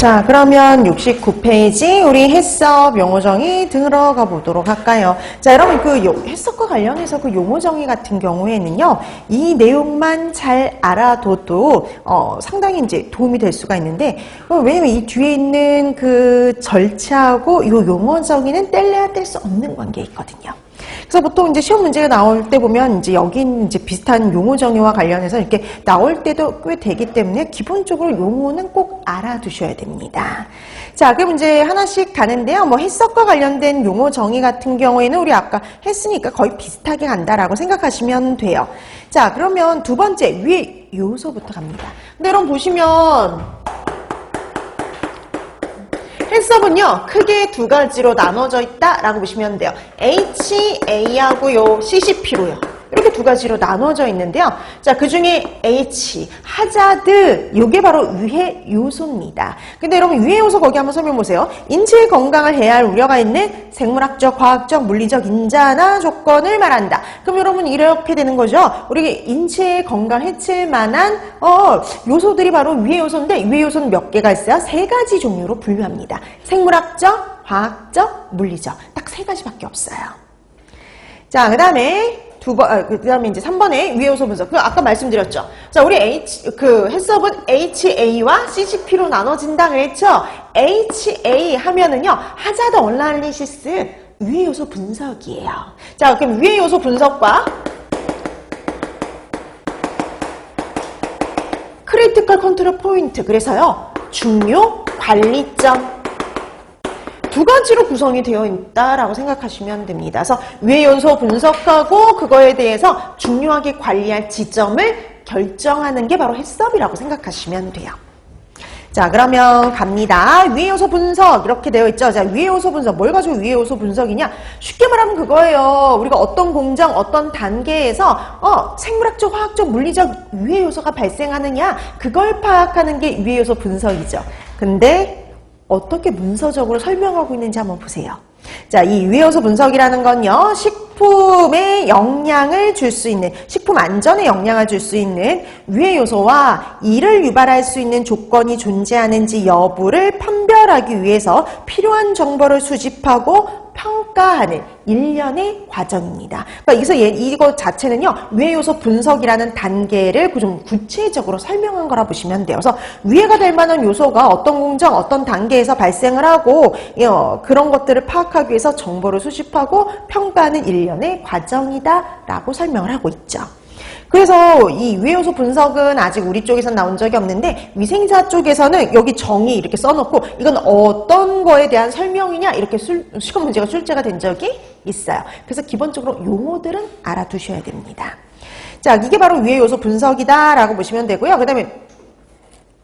자, 그러면 69페이지 우리 해석 용어정의 들어가 보도록 할까요? 자, 여러분 그 해석과 관련해서 그 용어정의 같은 경우에는요, 이 내용만 잘 알아둬도 상당히 이제 도움이 될 수가 있는데, 왜냐면 이 뒤에 있는 그 절차하고 이 용어정의는 뗄래야 뗄 수 없는 관계에 있거든요. 그래서 보통 이제 시험 문제가 나올 때 보면 이제 여기 이제 비슷한 용어 정의와 관련해서 이렇게 나올 때도 꽤 되기 때문에 기본적으로 용어는 꼭 알아두셔야 됩니다. 자, 그럼 이제 하나씩 가는데요. 뭐 해석과 관련된 용어 정의 같은 경우에는 우리 아까 했으니까 거의 비슷하게 간다라고 생각하시면 돼요. 자, 그러면 두 번째 위에 요소부터 갑니다. 근데 여러분 보시면 해석은요, 크게 두 가지로 나눠져 있다라고 보시면 돼요. HA하고요, CCP로요. 이렇게 두 가지로 나눠져 있는데요. 자, 그 중에 H, 하자드, 요게 바로 유해 요소입니다. 근데 여러분, 유해 요소 거기 한번 설명 보세요. 인체의 건강을 해야 할 우려가 있는 생물학적, 과학적, 물리적 인자나 조건을 말한다. 그럼 여러분, 이렇게 되는 거죠. 우리 인체의 건강을 해칠 만한, 요소들이 바로 유해 요소인데, 유해 요소는 몇 개가 있어요? 세 가지 종류로 분류합니다. 생물학적, 과학적, 물리적. 딱 세 가지밖에 없어요. 자, 그 다음에 이제 3번에 유해 요소 분석. 아까 말씀드렸죠. 자, 우리 해석은 HA와 CCP로 나눠진다 그랬죠? HA 하면은요, 하자드 어널리시스 유해 요소 분석이에요. 자, 그럼 유해 요소 분석과 크리티컬 컨트롤 포인트. 그래서요, 중요 관리점. 두 가지로 구성이 되어 있다라고 생각하시면 됩니다. 그래서 유해 요소 분석하고 그거에 대해서 중요하게 관리할 지점을 결정하는 게 바로 해석이라고 생각하시면 돼요. 자, 그러면 갑니다. 유해 요소 분석 이렇게 되어 있죠. 자, 유해 요소 분석 뭘 가지고 유해 요소 분석이냐? 쉽게 말하면 그거예요. 우리가 어떤 공정, 어떤 단계에서 생물학적, 화학적, 물리적 유해 요소가 발생하느냐, 그걸 파악하는 게 유해 요소 분석이죠. 근데 어떻게 문서적으로 설명하고 있는지 한번 보세요. 자, 이 유해 요소 분석이라는 건요, 식품에 영향을 줄 수 있는, 식품 안전에 영향을 줄 수 있는 유해 요소와 이를 유발할 수 있는 조건이 존재하는지 여부를 판별하기 위해서 필요한 정보를 수집하고 평가하는 일련의 과정입니다. 그러니까 여기서 이거 자체는요, 유해 요소 분석이라는 단계를 좀 구체적으로 설명한 거라 보시면 돼요. 그래서 유해가 될 만한 요소가 어떤 공정, 어떤 단계에서 발생을 하고 그런 것들을 파악하기 위해서 정보를 수집하고 평가하는 일련의 과정이다라고 설명을 하고 있죠. 그래서 이 유해 요소 분석은 아직 우리 쪽에서는 나온 적이 없는데 위생자 쪽에서는 여기 정의 이렇게 써놓고 이건 어떤 거에 대한 설명이냐 이렇게 시험 문제가 출제가 된 적이 있어요. 그래서 기본적으로 용어들은 알아두셔야 됩니다. 자, 이게 바로 유해 요소 분석이다라고 보시면 되고요. 그 다음에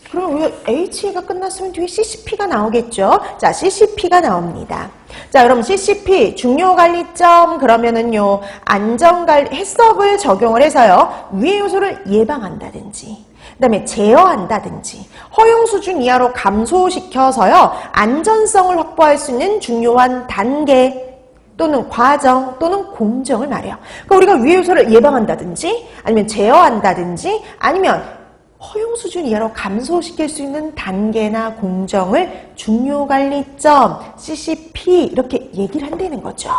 그럼 HA가 끝났으면 뒤에 CCP가 나오겠죠. 자, CCP가 나옵니다. 자, 그럼 CCP 중요 관리점 그러면은요, 안전관리 해석을 적용을 해서요, 유해 요소를 예방한다든지 그다음에 제어한다든지 허용 수준 이하로 감소시켜서요, 안전성을 확보할 수 있는 중요한 단계 또는 과정 또는 공정을 말해요. 그러니까 우리가 유해 요소를 예방한다든지 아니면 제어한다든지 아니면 허용 수준 이하로 감소시킬 수 있는 단계나 공정을 중요관리점, CCP 이렇게 얘기를 한다는 거죠.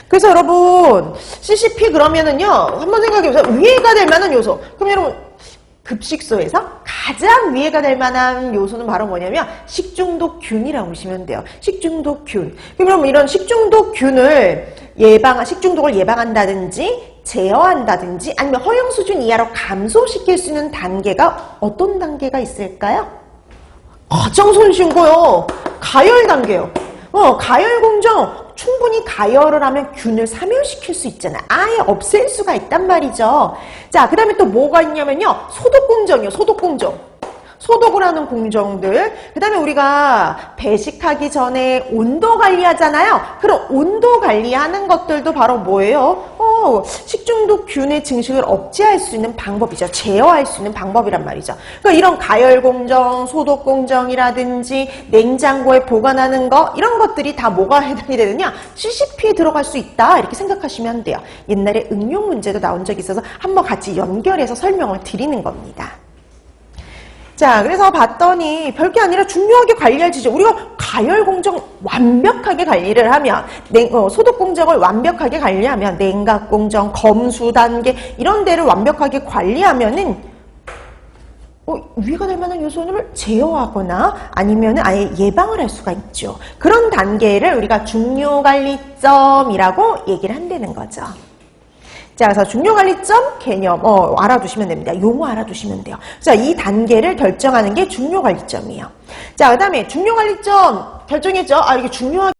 그래서 여러분 CCP 그러면은요, 한번 생각해보세요. 위해가 될 만한 요소. 그럼 여러분 급식소에서 가장 위해가 될 만한 요소는 바로 뭐냐면 식중독균이라고 보시면 돼요. 식중독균. 그럼 이런 식중독균을 식중독을 예방한다든지 제어한다든지 아니면 허용 수준 이하로 감소시킬 수 있는 단계가 어떤 단계가 있을까요? 가장 손쉬운 거요. 가열 단계요. 가열 공정. 충분히 가열을 하면 균을 사멸시킬 수 있잖아요. 아예 없앨 수가 있단 말이죠. 자, 그 다음에 또 뭐가 있냐면요. 소독 공정이요. 소독 공정. 소독을 하는 공정들. 그 다음에 우리가 배식하기 전에 온도 관리하잖아요. 그럼 온도 관리하는 것들도 바로 뭐예요? 식중독균의 증식을 억제할 수 있는 방법이죠. 제어할 수 있는 방법이란 말이죠. 그러니까 이런 가열 공정, 소독 공정이라든지 냉장고에 보관하는 거 이런 것들이 다 뭐가 해당이 되느냐? CCP에 들어갈 수 있다 이렇게 생각하시면 돼요. 옛날에 응용 문제도 나온 적이 있어서 한번 같이 연결해서 설명을 드리는 겁니다. 자, 그래서 봤더니 별게 아니라 중요하게 관리할 지점. 우리가 가열 공정 완벽하게 관리를 하면, 소득 공정을 완벽하게 관리하면, 냉각 공정, 검수 단계, 이런 데를 완벽하게 관리하면은, 위가 될 만한 요소를 제어하거나 아니면 아예 예방을 할 수가 있죠. 그런 단계를 우리가 중요관리점이라고 얘기를 한다는 거죠. 자, 그래서 중요관리점 개념 알아두시면 됩니다. 용어 알아두시면 돼요. 자, 이 단계를 결정하는 게 중요관리점이에요. 자, 그 다음에 중요관리점 결정했죠? 이게 중요하게